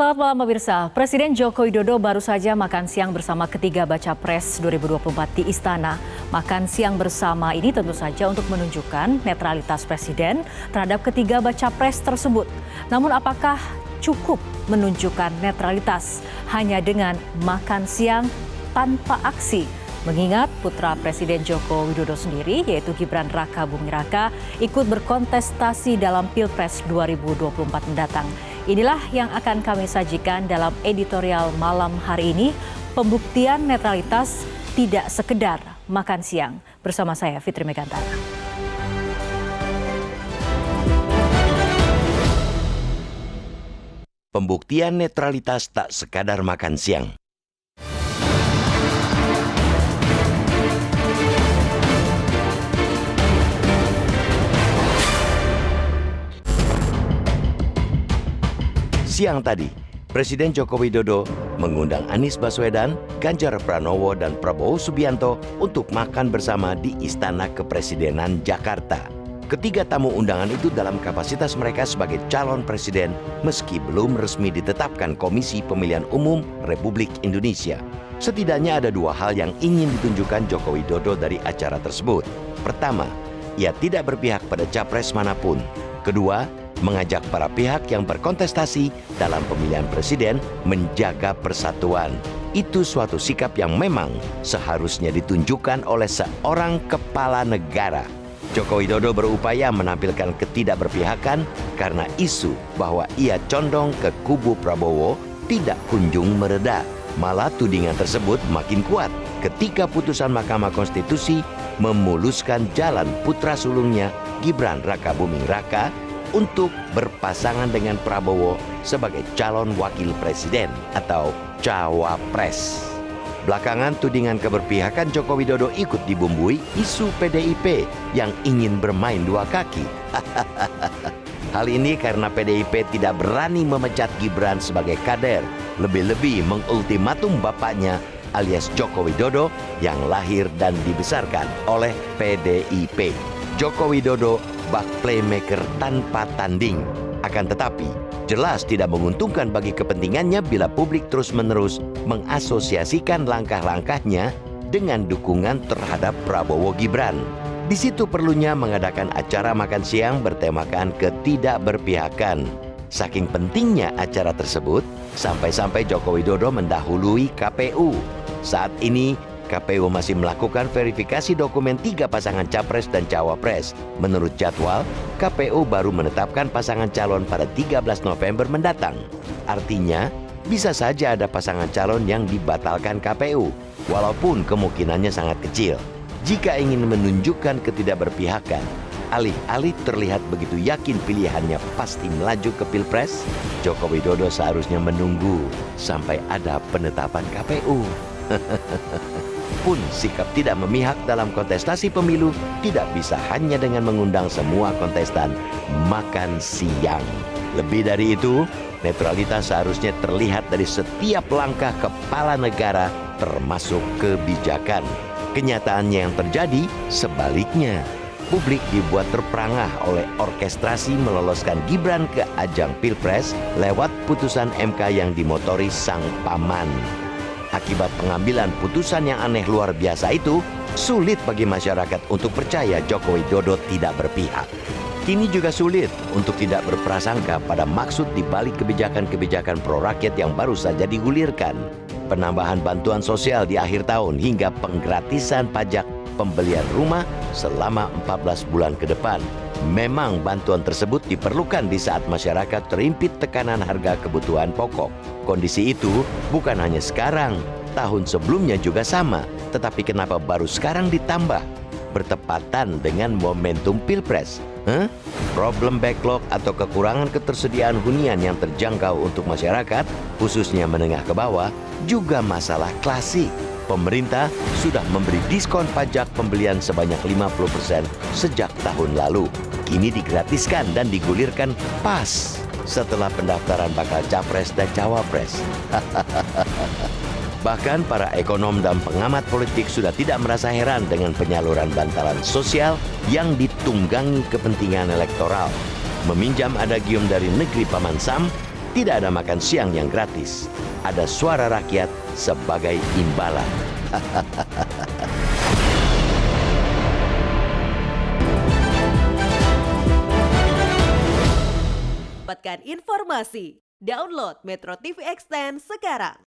Selamat malam pemirsa. Presiden Joko Widodo baru saja makan siang bersama ketiga baca pres 2024 di Istana. Makan siang bersama ini tentu saja untuk menunjukkan netralitas Presiden terhadap ketiga baca pres tersebut. Namun apakah cukup menunjukkan netralitas hanya dengan makan siang tanpa aksi? Mengingat putra Presiden Joko Widodo sendiri, yaitu Gibran Raka Buming Raka, ikut berkontestasi dalam Pilpres 2024 mendatang. Inilah yang akan kami sajikan dalam editorial malam hari ini. Pembuktian netralitas tidak sekedar makan siang. Bersama saya Fitri Megantara. Pembuktian netralitas tak sekadar makan siang. Siang tadi, Presiden Joko Widodo mengundang Anies Baswedan, Ganjar Pranowo, dan Prabowo Subianto untuk makan bersama di Istana Kepresidenan Jakarta. Ketiga tamu undangan itu dalam kapasitas mereka sebagai calon presiden meski belum resmi ditetapkan Komisi Pemilihan Umum Republik Indonesia. Setidaknya ada dua hal yang ingin ditunjukkan Joko Widodo dari acara tersebut. Pertama, ia tidak berpihak pada capres manapun. Kedua, mengajak para pihak yang berkontestasi dalam pemilihan presiden menjaga persatuan. Itu suatu sikap yang memang seharusnya ditunjukkan oleh seorang kepala negara. Joko Widodo berupaya menampilkan ketidakberpihakan karena isu bahwa ia condong ke kubu Prabowo tidak kunjung mereda. Malah tudingan tersebut makin kuat ketika putusan Mahkamah Konstitusi memuluskan jalan putra sulungnya Gibran Raka Buming Raka untuk berpasangan dengan Prabowo sebagai calon wakil presiden atau cawapres. Belakangan tudingan keberpihakan Joko Widodo ikut dibumbui isu PDIP yang ingin bermain dua kaki. Hal ini karena PDIP tidak berani memecat Gibran sebagai kader, lebih-lebih mengultimatum bapaknya alias Joko Widodo yang lahir dan dibesarkan oleh PDIP. Joko Widodo bak playmaker tanpa tanding. Akan tetapi, jelas tidak menguntungkan bagi kepentingannya bila publik terus-menerus mengasosiasikan langkah-langkahnya dengan dukungan terhadap Prabowo Gibran. Di situ perlunya mengadakan acara makan siang bertemakan ketidakberpihakan. Saking pentingnya acara tersebut, sampai-sampai Joko Widodo mendahului KPU. Saat ini, KPU masih melakukan verifikasi dokumen 3 pasangan capres dan cawapres. Menurut jadwal, KPU baru menetapkan pasangan calon pada 13 November mendatang. Artinya, bisa saja ada pasangan calon yang dibatalkan KPU, walaupun kemungkinannya sangat kecil. Jika ingin menunjukkan ketidakberpihakan, alih-alih terlihat begitu yakin pilihannya pasti melaju ke Pilpres, Joko Widodo seharusnya menunggu sampai ada penetapan KPU. Pun sikap tidak memihak dalam kontestasi pemilu tidak bisa hanya dengan mengundang semua kontestan makan siang. Lebih dari itu, netralitas seharusnya terlihat dari setiap langkah kepala negara termasuk kebijakan. Kenyataannya yang terjadi sebaliknya. Publik dibuat terperangah oleh orkestrasi meloloskan Gibran ke ajang Pilpres lewat putusan MK yang dimotori sang paman. Akibat pengambilan putusan yang aneh luar biasa itu, sulit bagi masyarakat untuk percaya Joko Widodo tidak berpihak. Kini juga sulit untuk tidak berprasangka pada maksud di balik kebijakan-kebijakan pro-rakyat yang baru saja digulirkan. Penambahan bantuan sosial di akhir tahun hingga penggratisan pajak pembelian rumah selama 14 bulan ke depan. Memang bantuan tersebut diperlukan di saat masyarakat terimpit tekanan harga kebutuhan pokok. Kondisi itu bukan hanya sekarang, tahun sebelumnya juga sama. Tetapi kenapa baru sekarang ditambah? Bertepatan dengan momentum Pilpres. Problem backlog atau kekurangan ketersediaan hunian yang terjangkau untuk masyarakat, khususnya menengah ke bawah, juga masalah klasik. Pemerintah sudah memberi diskon pajak pembelian sebanyak 50% sejak tahun lalu. Kini digratiskan dan digulirkan pas setelah pendaftaran bakal capres dan cawapres. Bahkan para ekonom dan pengamat politik sudah tidak merasa heran dengan penyaluran bantalan sosial yang ditunggangi kepentingan elektoral. Meminjam adagium dari negeri Paman Sam, Tidak ada makan siang yang gratis. Ada suara rakyat sebagai imbalan. Dapatkan informasi. Download Metro TV Extend sekarang.